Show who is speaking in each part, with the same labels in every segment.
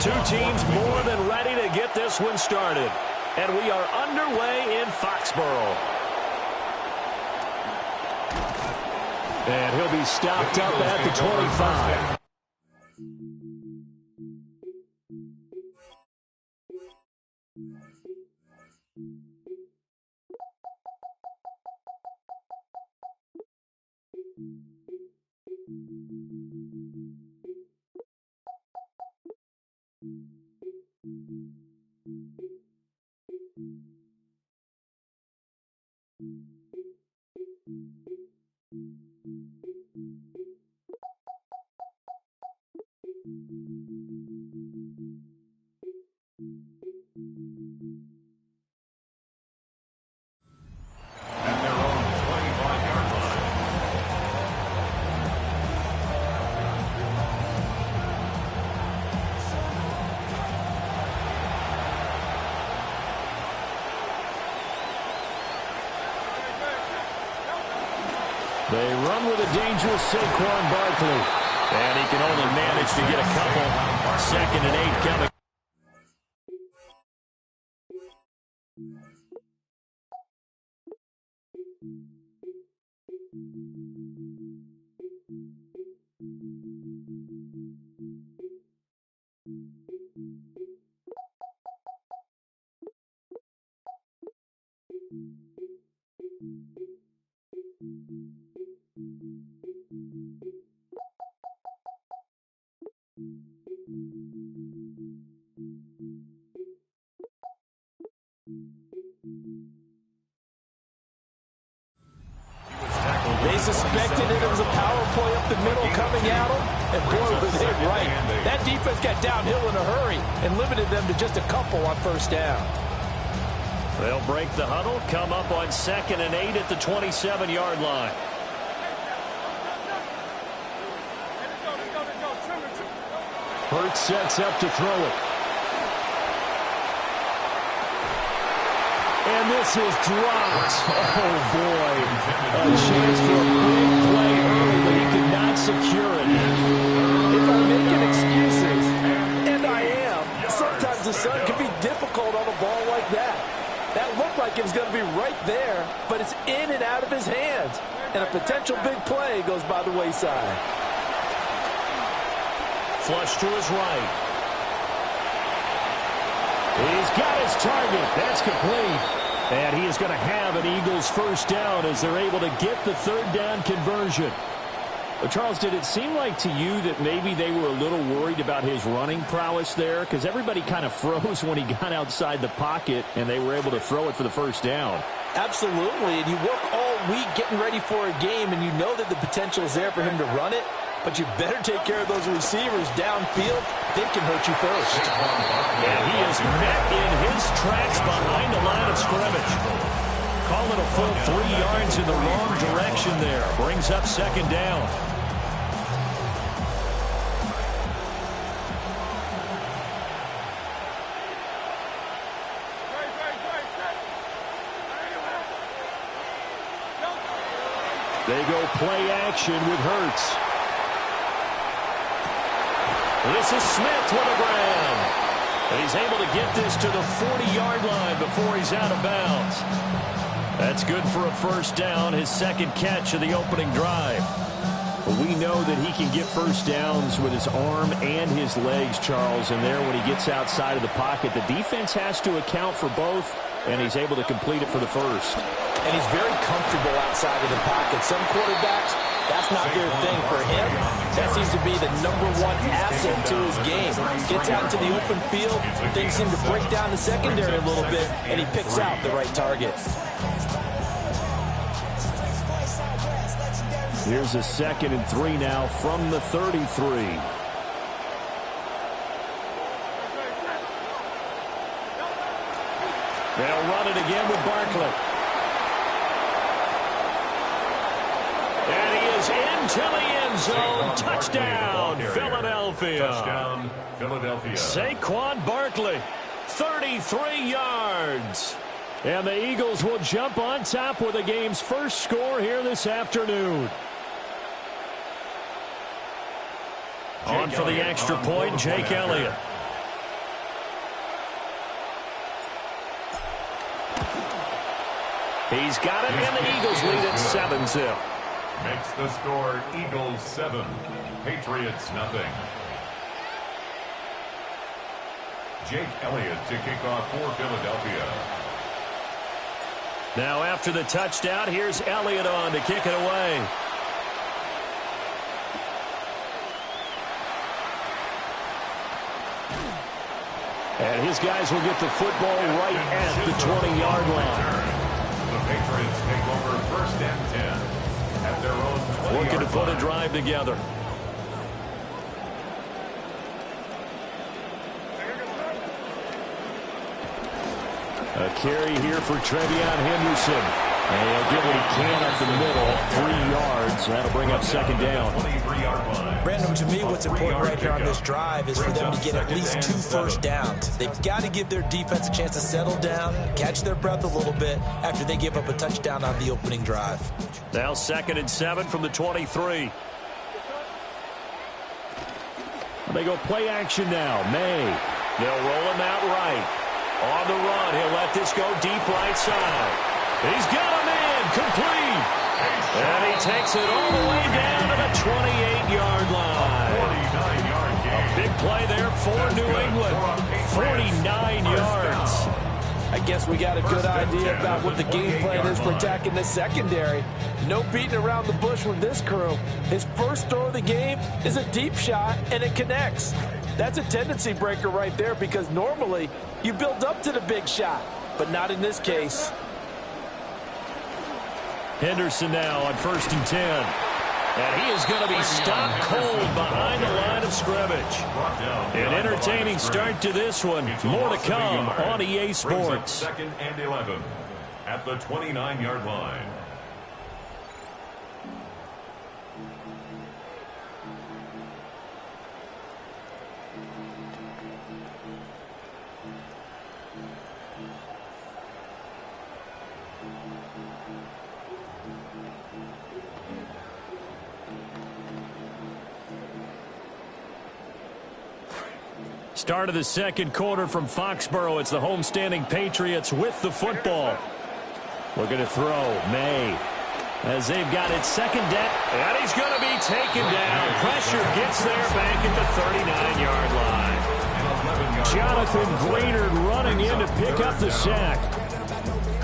Speaker 1: Two teams more than ready to get this one started. And we are underway in Foxborough. And he'll be stopped up at the 25. They run with a dangerous Saquon Barkley. And he can only manage to get a couple. 2nd and 8 coming.
Speaker 2: They suspected it was a power play up the middle coming at them, and boy, was it right. That defense got downhill in a hurry and limited them to just a couple on 1st down.
Speaker 1: They'll break the huddle, come up on 2nd and 8 at the 27-yard line. Hurts sets up to throw it. And this is dropped. Oh, boy. A chance for a big play early, but he could not secure it.
Speaker 2: If I'm making excuses, and I am, sometimes the sun can be difficult on a ball like that. That looked like it was going to be right there, but it's in and out of his hands. And a potential big play goes by the wayside.
Speaker 1: Flush to his right. He's got his target. That's complete. And he is going to have an Eagles 1st down as they're able to get the 3rd down conversion. Well, Charles, did it seem like to you that maybe they were a little worried about his running prowess there? Because everybody kind of froze when he got outside the pocket, and they were able to throw it for the 1st down.
Speaker 2: Absolutely, and you work all week getting ready for a game, and you know that the potential is there for him to run it, but you better take care of those receivers downfield. They can hurt you first.
Speaker 1: And he is met in his tracks behind the line of scrimmage. Call it a full 3 yards in the wrong direction there. Brings up 2nd down. They go play action with Hurts. This is Smith with a grab. And he's able to get this to the 40-yard line before he's out of bounds. That's good for a 1st down, his 2nd catch of the opening drive. But we know that he can get 1st downs with his arm and his legs, Charles. And there, when he gets outside of the pocket, the defense has to account for both, and he's able to complete it for the 1st.
Speaker 2: And he's very comfortable outside of the pocket. Some quarterbacks, that's not their thing. For him, that seems to be the #1 asset to his game. Gets out into the open field, things seem to break down the secondary a little bit, and he picks out the right target.
Speaker 1: Here's a 2nd and 3 now from the 33. They'll run it again with Barkley. And he is into the end zone. Touchdown, Philadelphia.
Speaker 3: Touchdown, Philadelphia.
Speaker 1: Saquon Barkley, 33 yards. And the Eagles will jump on top with the game's first score here this afternoon. On for the extra point, Jake Elliott. He's got it, and the Eagles lead at 7-0.
Speaker 3: Makes the score Eagles 7, Patriots nothing. Jake Elliott to kick off for Philadelphia.
Speaker 1: Now after the touchdown, here's Elliott on to kick it away. And his guys will get the football right at the 20-yard line.
Speaker 3: The Patriots take over 1st and 10 at their own 20-yard line.
Speaker 1: Looking to put a drive together. A carry here for Trevion Henderson. And he'll get what he can up the middle, 3 yards. That'll bring up 2nd down.
Speaker 2: Brandon, to me, what's important right here on this drive is for them to get at least 2 first downs. They've got to give their defense a chance to settle down, catch their breath a little bit after they give up a touchdown on the opening drive.
Speaker 1: Now 2nd and 7 from the 23. They go play action now. May. They'll roll him out right. On the run, he'll let this go deep right side. He's got him in, complete. And he takes it all the way down to the 28-yard line.
Speaker 3: 49-yard gain.
Speaker 1: A big play there for New England. 49 yards.
Speaker 2: I guess we got a good idea about what the game plan is for attacking the secondary. No beating around the bush with this crew. His first throw of the game is a deep shot, and it connects. That's a tendency breaker right there because normally you build up to the big shot, but not in this case.
Speaker 1: Henderson now on 1st and 10. And he is going to be stopped cold behind the line of scrimmage. An entertaining start to this one. More to come on EA Sports.
Speaker 3: 2nd and 11 at the 29-yard line.
Speaker 1: Start of the 2nd quarter from Foxborough. It's the homestanding Patriots with the football. Looking to throw. May. As they've got it 2nd down. And he's going to be taken down. Pressure gets there back at the 39-yard line. Jonathan Brainerd running in to pick up the sack.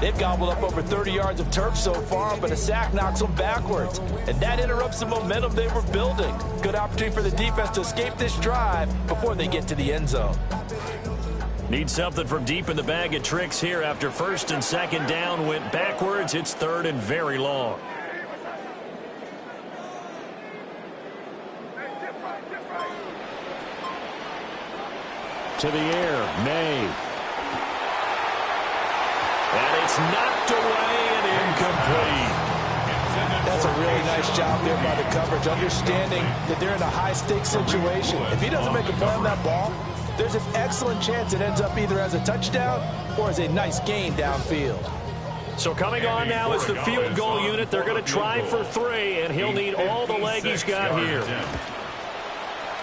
Speaker 2: They've gobbled up over 30 yards of turf so far, but a sack knocks them backwards. And that interrupts the momentum they were building. Good opportunity for the defense to escape this drive before they get to the end zone.
Speaker 1: Need something from deep in the bag of tricks here after 1st and 2nd down went backwards. It's 3rd and very long. To the air, May. And it's knocked away and incomplete.
Speaker 2: That's a really nice job there by the coverage, understanding that they're in a high-stakes situation. If he doesn't make a play on that ball, there's an excellent chance it ends up either as a touchdown or as a nice gain downfield.
Speaker 1: So coming on now is the field goal unit. They're going to try for 3, and he'll need all the leg he's got here.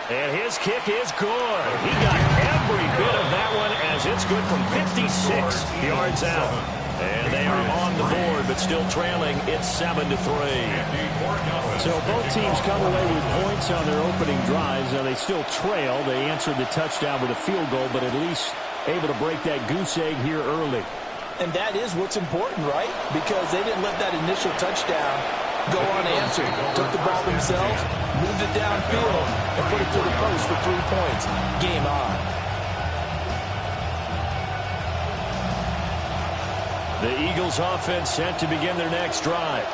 Speaker 1: And his kick is good. He got every bit of that one as it's good from 56 yards out. And they are on the board, but still trailing. It's 7-3.
Speaker 4: So both teams come away with points on their opening drives. Now they still trail. They answered the touchdown with a field goal, but at least able to break that goose egg here early.
Speaker 2: And that is what's important, right? Because they didn't let that initial touchdown go unanswered. Took the ball themselves, moved it downfield, and put it to the post for 3 points. Game on.
Speaker 1: The Eagles offense set to begin their next drive.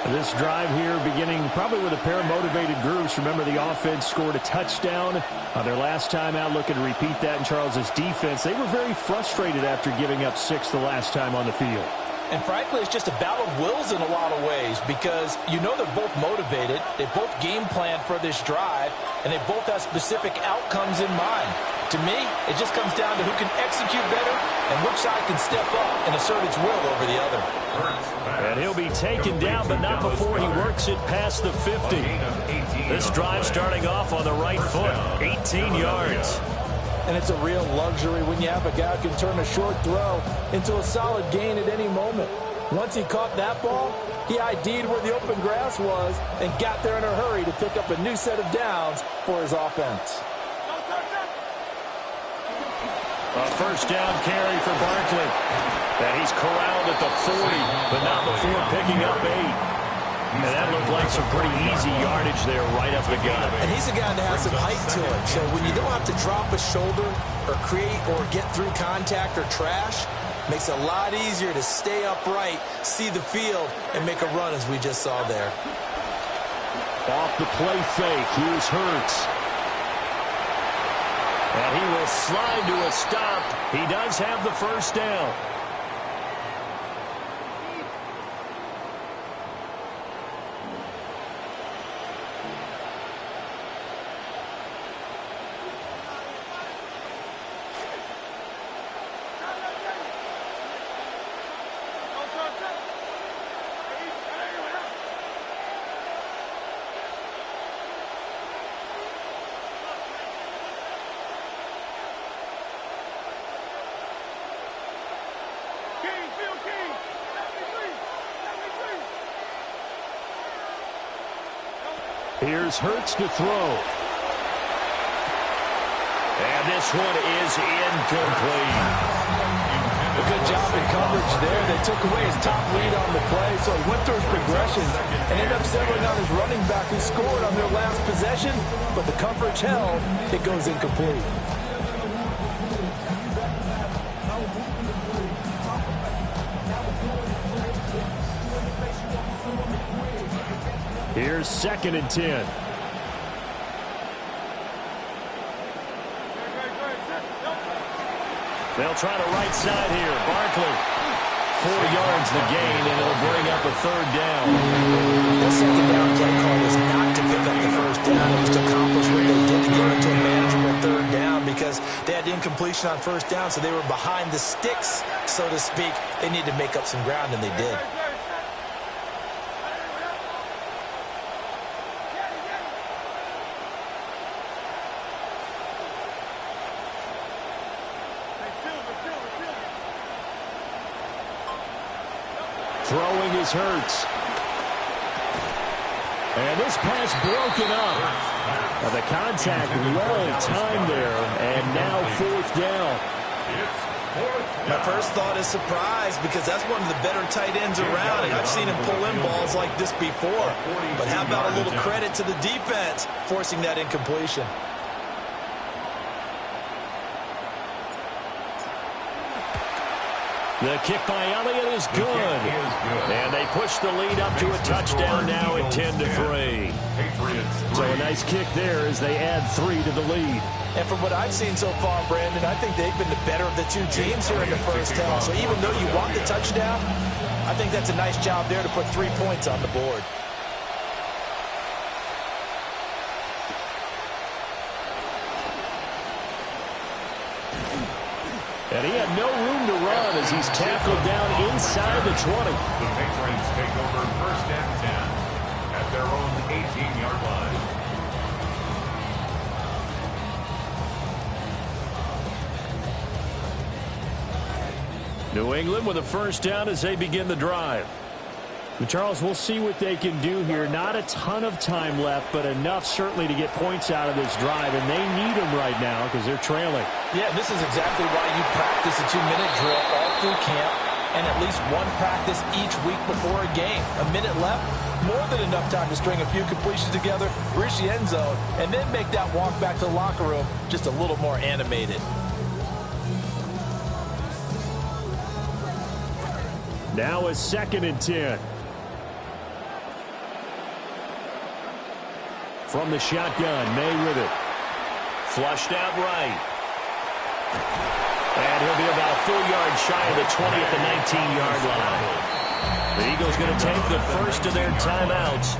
Speaker 4: This drive here beginning probably with a pair of motivated groups. Remember, the offense scored a touchdown on their last time out, looking to repeat that in Charles's defense. They were very frustrated after giving up 6 the last time on the field.
Speaker 2: And frankly, it's just a battle of wills in a lot of ways because you know they're both motivated. They both game planned for this drive, and they both have specific outcomes in mind. To me, it just comes down to who can execute better and which side can step up and assert its will over the other.
Speaker 1: And he'll be taken down, but not before he works it past the 50. This drive starting off on the right foot, 18 yards.
Speaker 2: And it's a real luxury when you have a guy who can turn a short throw into a solid gain at any moment. Once he caught that ball, he ID'd where the open grass was and got there in a hurry to pick up a new set of downs for his offense.
Speaker 1: A first down carry for Barkley. And he's corralled at the 40, but not before picking up 8. And that looked like some pretty easy yardage there right up the gut.
Speaker 2: And he's a guy that has some height to him. So when you don't have to drop a shoulder or create or get through contact or trash, makes it a lot easier to stay upright, see the field, and make a run as we just saw there.
Speaker 4: Off the play fake, here's Hurts.
Speaker 1: And he will slide to a stop. He does have the first down.
Speaker 4: Here's Hurts to throw.
Speaker 1: And this one is incomplete.
Speaker 2: A good job in coverage there. They took away his top lead on the play, so he went through his progressions and ended up settling on his running back who scored on their last possession, but the coverage held. It goes incomplete.
Speaker 4: Here's 2nd and 10.
Speaker 1: They'll try the right side here. Barkley, 4 yards the gain, and it'll bring up a 3rd down.
Speaker 2: The second down play call was not to pick up the first down. It was to accomplish what they did to get into a manageable 3rd down because they had incompletion on first down, so they were behind the sticks, so to speak. They needed to make up some ground, and they did.
Speaker 4: Throwing is Hurts. And this pass broken up. The contact well timed there, and now 4th down.
Speaker 2: My first thought is surprise because that's one of the better tight ends around, and I've seen him pull in balls like this before. But how about a little credit to the defense forcing that incompletion?
Speaker 1: The kick by Elliott is good. And they push the lead up to a touchdown now at 10-3.
Speaker 4: So a nice kick there as they add 3 to the lead.
Speaker 2: And from what I've seen so far, Brandon, I think they've been the better of the two teams here in the first half. So even though you want the touchdown, I think that's a nice job there to put 3 points on the board.
Speaker 1: And he had no room to run as he's tackled down inside the 20.
Speaker 3: The Patriots take over 1st and 10 at their own 18-yard line.
Speaker 1: New England with a first down as they begin the drive.
Speaker 4: Charles, we'll see what they can do here. Not a ton of time left, but enough certainly to get points out of this drive, and they need them right now because they're trailing.
Speaker 2: Yeah, this is exactly why you practice a 2-minute drill all through camp and at least one practice each week before a game. A minute left, more than enough time to string a few completions together, reach the end zone, and then make that walk back to the locker room just a little more animated.
Speaker 4: Now a 2nd and 10. From the shotgun, May with it.
Speaker 1: Flushed out right. And he'll be about a full yard shy of the 20 at the 19-yard line. The Eagles going to take the first of their timeouts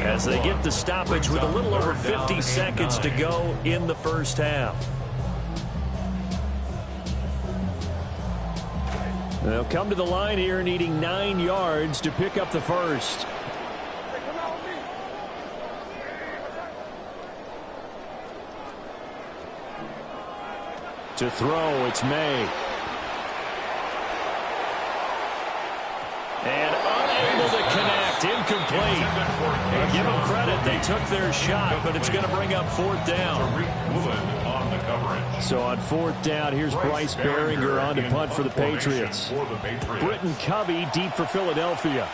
Speaker 1: as they get the stoppage with a little over 50 seconds to go in the first half.
Speaker 4: They'll come to the line here needing 9 yards to pick up the first. To throw, it's May.
Speaker 1: incomplete. Well, give them credit. They took their shot, but it's going to bring up 4th down. So on 4th down, here's Bryce Behringer on to punt for the Patriots. Britton Covey deep for Philadelphia.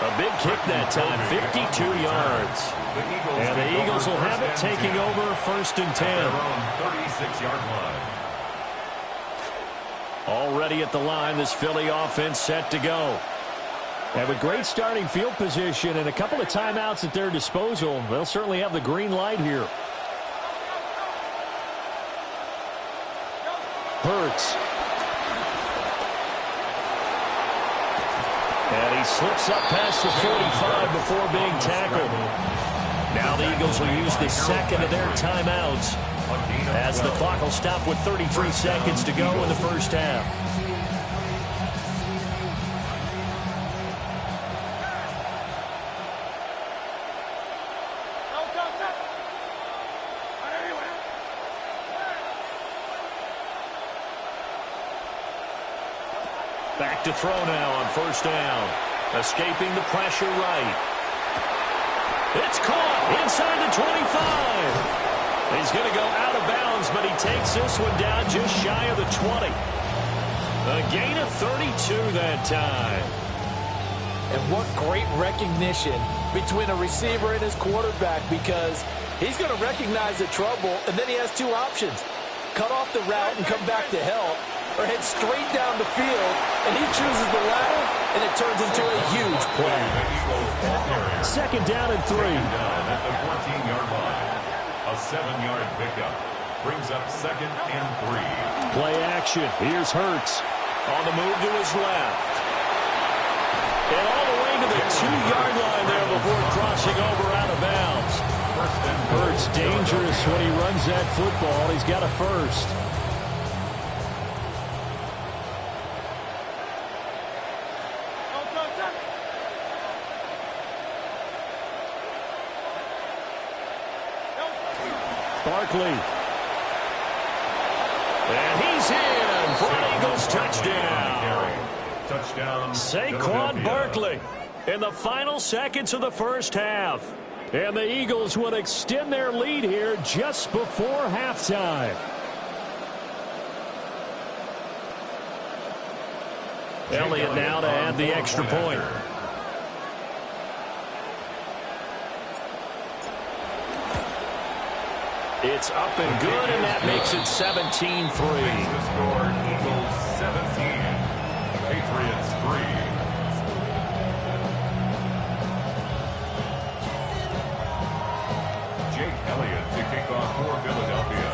Speaker 1: A big kick that time, 52 yards. And the Eagles will have it, taking over 1st and 10.
Speaker 3: 36-yard line.
Speaker 1: Already at the line, this Philly offense set to go. And with great starting field position and a couple of timeouts at their disposal, they'll certainly have the green light here. Hurts. And he slips up past the 45 before being tackled. Now the Eagles will use the second of their timeouts as the clock will stop with 33 seconds to go in the first half. Back to throw now on 1st down. Escaping the pressure right. It's caught inside the 25. He's going to go out of bounds, but he takes this one down just shy of the 20. A gain of 32 that time.
Speaker 2: And what great recognition between a receiver and his quarterback, because he's going to recognize the trouble, and then he has 2 options. Cut off the route and come back to help, or head straight down the field, and he chooses the latter, and it turns into a huge play.
Speaker 1: 2nd down and 3.
Speaker 3: At the 14-yard line. A 7-yard pickup brings up 2nd and 3.
Speaker 1: Play action. Here's Hurts on the move to his left. And all the way to the 2-yard line there before crossing over out of bounds. Hurts dangerous when he runs that football. He's got a first. Barkley. And he's in for an Eagles touchdown. Saquon Barkley in the final seconds of the first half. And the Eagles would extend their lead here just before halftime. Elliott now to add the extra point. It's up and good, and that makes it 17-3.
Speaker 3: The score, Eagles 17, Patriots 3. Jake Elliott to kick off for Philadelphia.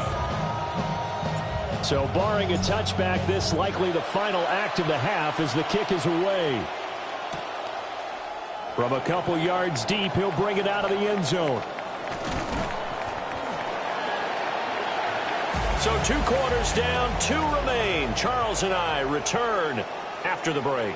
Speaker 1: So barring a touchback, this likely the final act of the half as the kick is away. From a couple yards deep, he'll bring it out of the end zone. So 2 quarters down, 2 remain. Charles and I return after the break.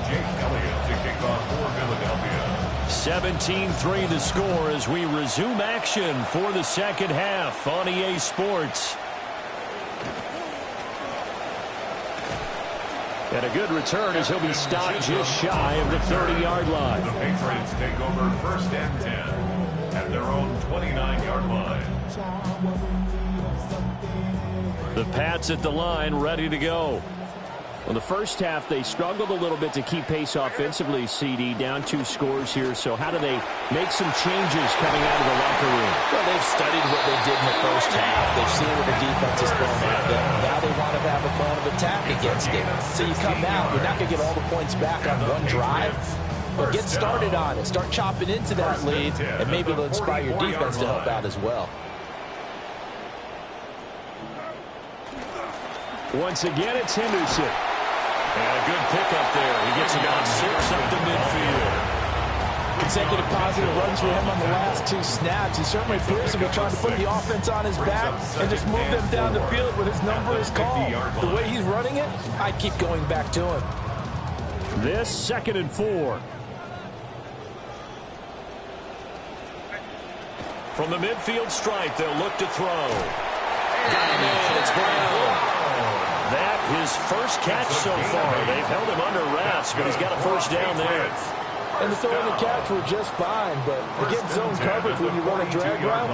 Speaker 3: Jake Elliott to kick off for Philadelphia.
Speaker 1: 17-3 the score as we resume action for the second half on EA Sports. And a good return as he'll be stopped just shy of the 30-yard line.
Speaker 3: The Patriots take over 1st and 10 at their own 29-yard line.
Speaker 1: The Pats at the line, ready to go.
Speaker 4: Well, the first half, they struggled a little bit to keep pace offensively, CD, down 2 scores here. So how do they make some changes coming out of the locker room?
Speaker 2: Well, they've studied what they did in the first half. They've seen what the defense is throwing at them. Now they want to have a plan of attack against it. So you come out, you're not going to get all the points back on one drive, but get started on it. Start chopping into that lead, and maybe it'll inspire your defense to help out as well.
Speaker 1: Once again, it's Henderson. And a good pickup there. He gets about 6 up to midfield.
Speaker 2: consecutive positive runs for him on the last 2 snaps. He certainly appears to be trying to put the offense on his back and just move them down the field when his number is called. The way he's running it, I keep going back to him.
Speaker 4: This 2nd and 4.
Speaker 1: From the midfield stripe, they'll look to throw. Got him in. It's Brown. That, his first catch so far. They've held him under wraps, but he's got a first down there.
Speaker 2: And the throw and the catch were just fine, but to get zone coverage when you run a drag route,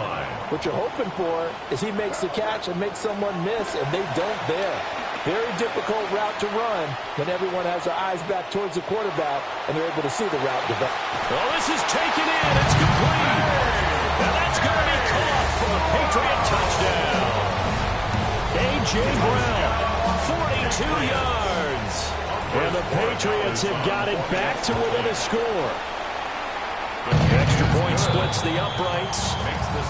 Speaker 2: what you're hoping for is he makes the catch and makes someone miss, and they don't there. Very difficult route to run when everyone has their eyes back towards the quarterback and they're able to see the route develop.
Speaker 1: Well, this is taken in. It's complete. And that's going to be caught for a Patriot touchdown. A.J. Brown. 42 yards. And the Patriots have got it back to within a score. Extra point splits the uprights.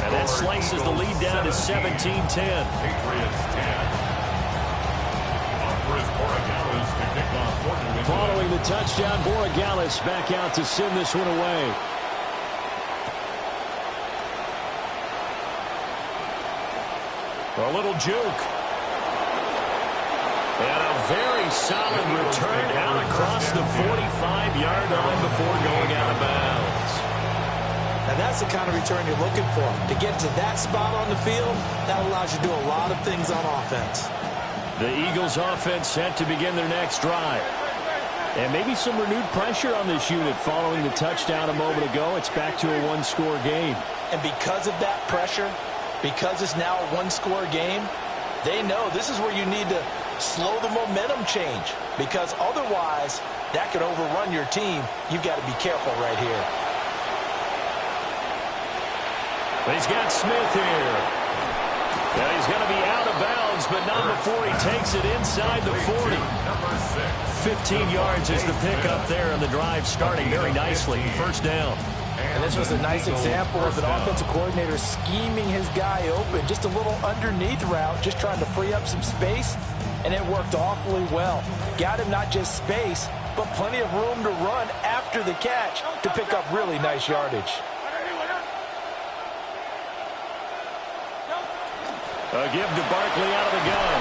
Speaker 1: And that slices the lead down to 17-10.
Speaker 3: Patriots 10.
Speaker 4: Following the touchdown, Borregales back out to send this one away.
Speaker 1: A little juke. And a very solid return out across the 45-yard line before going out of bounds.
Speaker 2: Now that's the kind of return you're looking for. To get to that spot on the field, that allows you to do a lot of things on offense.
Speaker 1: The Eagles offense set to begin their next drive.
Speaker 4: And maybe some renewed pressure on this unit following the touchdown a moment ago. It's back to a one-score game.
Speaker 2: And because of that pressure, because it's now a one-score game, they know this is where you need to slow the momentum change, because otherwise that could overrun your team. You've got to be careful right here.
Speaker 1: He's got Smith here. And he's going to be out of bounds, but not before he takes it inside the 40. 15 yards is the pickup there, and the drive starting very nicely. First down.
Speaker 2: And this was a nice example of an offensive coordinator scheming his guy open. Just a little underneath route, just trying to free up some space, and it worked awfully well. Got him not just space, but plenty of room to run after the catch to pick up really nice yardage.
Speaker 1: A give to Barkley out of the gun.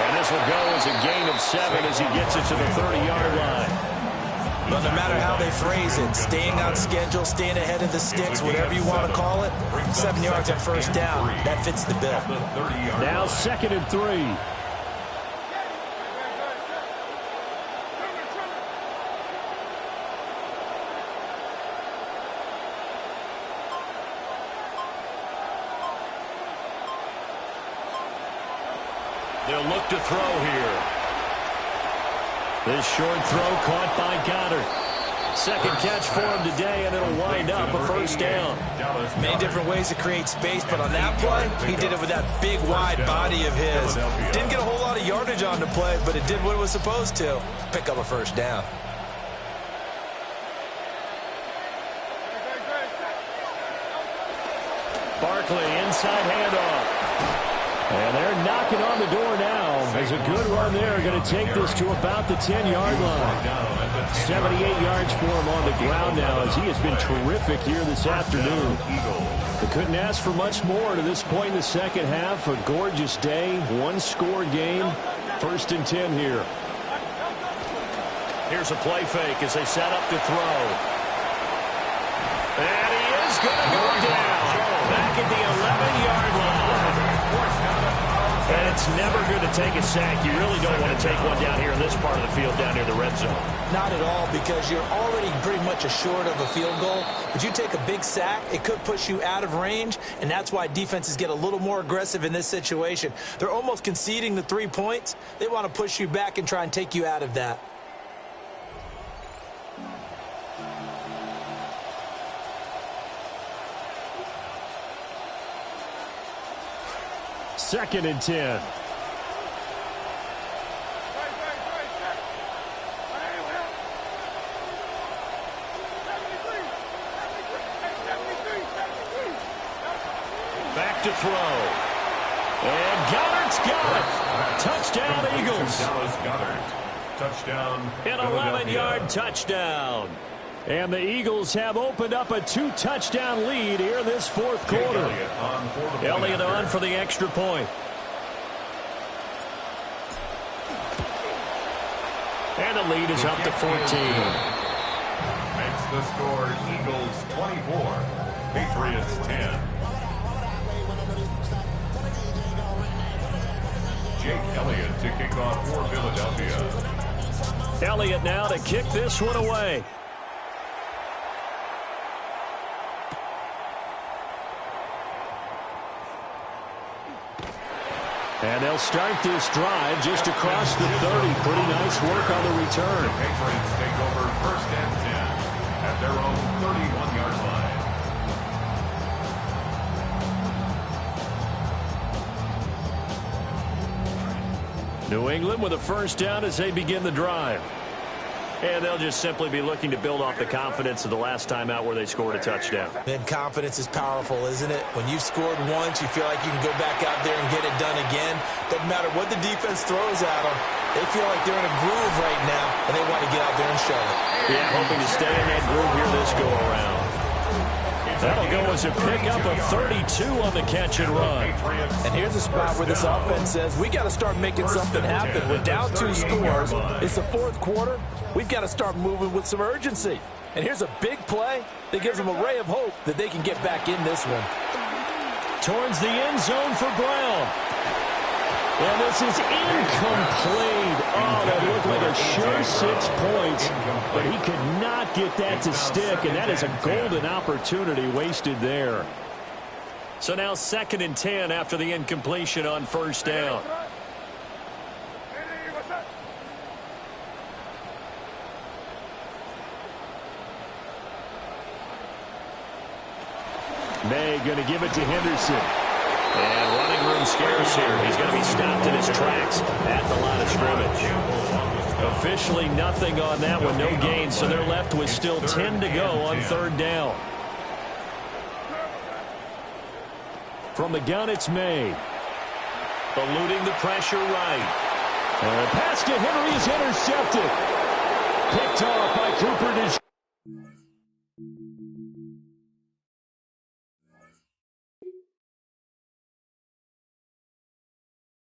Speaker 1: And this will go as a gain of 7 as he gets it to the 30-yard line.
Speaker 2: But no matter how they phrase it, staying on schedule, staying ahead of the sticks, whatever you want to call it, 7 yards on first down, that fits the bill.
Speaker 4: Now 2nd and 3.
Speaker 1: They'll look to throw here. This short throw caught by Goddard. Second catch for him today, and it'll wind up a first down.
Speaker 2: Many different ways to create space, but on that play, he did it with that big, wide body of his. Didn't get a whole lot of yardage on the play, but it did what it was supposed to. Pick up a first down.
Speaker 1: Barkley, inside handoff.
Speaker 4: And they're knocking on the door now. There's a good run there. Going to take this to about the 10-yard line. 78 yards for him on the ground now, as he has been terrific here this afternoon. They couldn't ask for much more to this point in the second half. A gorgeous day, one-score game. 1st and 10 here.
Speaker 1: Here's a play fake as they set up to throw. And he is going to go down back at the 11-yard line. And it's never good to take a sack. You really don't want to take one down here in this part of the field, down near the red zone.
Speaker 2: Not at all, because you're already pretty much assured of a field goal. But you take a big sack, it could push you out of range, and that's why defenses get a little more aggressive in this situation. They're almost conceding the 3 points. They want to push you back and try and take you out of that.
Speaker 4: Second and 10.
Speaker 1: Back to throw. And Goddard's got it. Touchdown, Eagles.
Speaker 3: Dallas Goddard. Touchdown.
Speaker 1: An 11-yard touchdown.
Speaker 4: And the Eagles have opened up a 2-touchdown lead here this fourth quarter.
Speaker 1: Elliott on for the extra point. And the lead is up to 14.
Speaker 3: Makes the score Eagles 24, Patriots 10. Jake Elliott to kick off for Philadelphia.
Speaker 1: Elliott now to kick this one away.
Speaker 4: And they'll start this drive just across the 30. Pretty nice work on the return.
Speaker 3: The Patriots take over first and 10 at their own 31-yard line.
Speaker 1: New England with a first down as they begin the drive. And they'll just simply be looking to build off the confidence of the last time out where they scored a touchdown.
Speaker 2: Man, confidence is powerful, isn't it? When you've scored once, you feel like you can go back out there and get it done again. Doesn't matter what the defense throws at them. They feel like they're in a groove right now, and they want to get out there and show it.
Speaker 1: Yeah, hoping to stay in that groove here this go-around. That'll go as a pickup of 32 on the catch and run.
Speaker 2: And here's a spot where this offense says, we got to start making something happen. We're down 2 scores. It's the fourth quarter. We've got to start moving with some urgency. And here's a big play that gives them a ray of hope that they can get back in this one.
Speaker 1: Towards the end zone for Brown.
Speaker 4: And this is incomplete. Oh, that looked like a sure 6 points, but he could not get that to stick, and that is a golden opportunity wasted there.
Speaker 1: So now 2nd and 10 after the incompletion on first down.
Speaker 4: May going to give it to Henderson.
Speaker 1: And running room scarce here. He's going to be stopped in his tracks at the line of scrimmage. Officially nothing on that one, no gain, so they're left with still 10 to go on 3rd down.
Speaker 4: From the gun, it's May.
Speaker 1: Eluding the pressure right.
Speaker 4: And the pass to Henry is intercepted. Picked off by Cooper.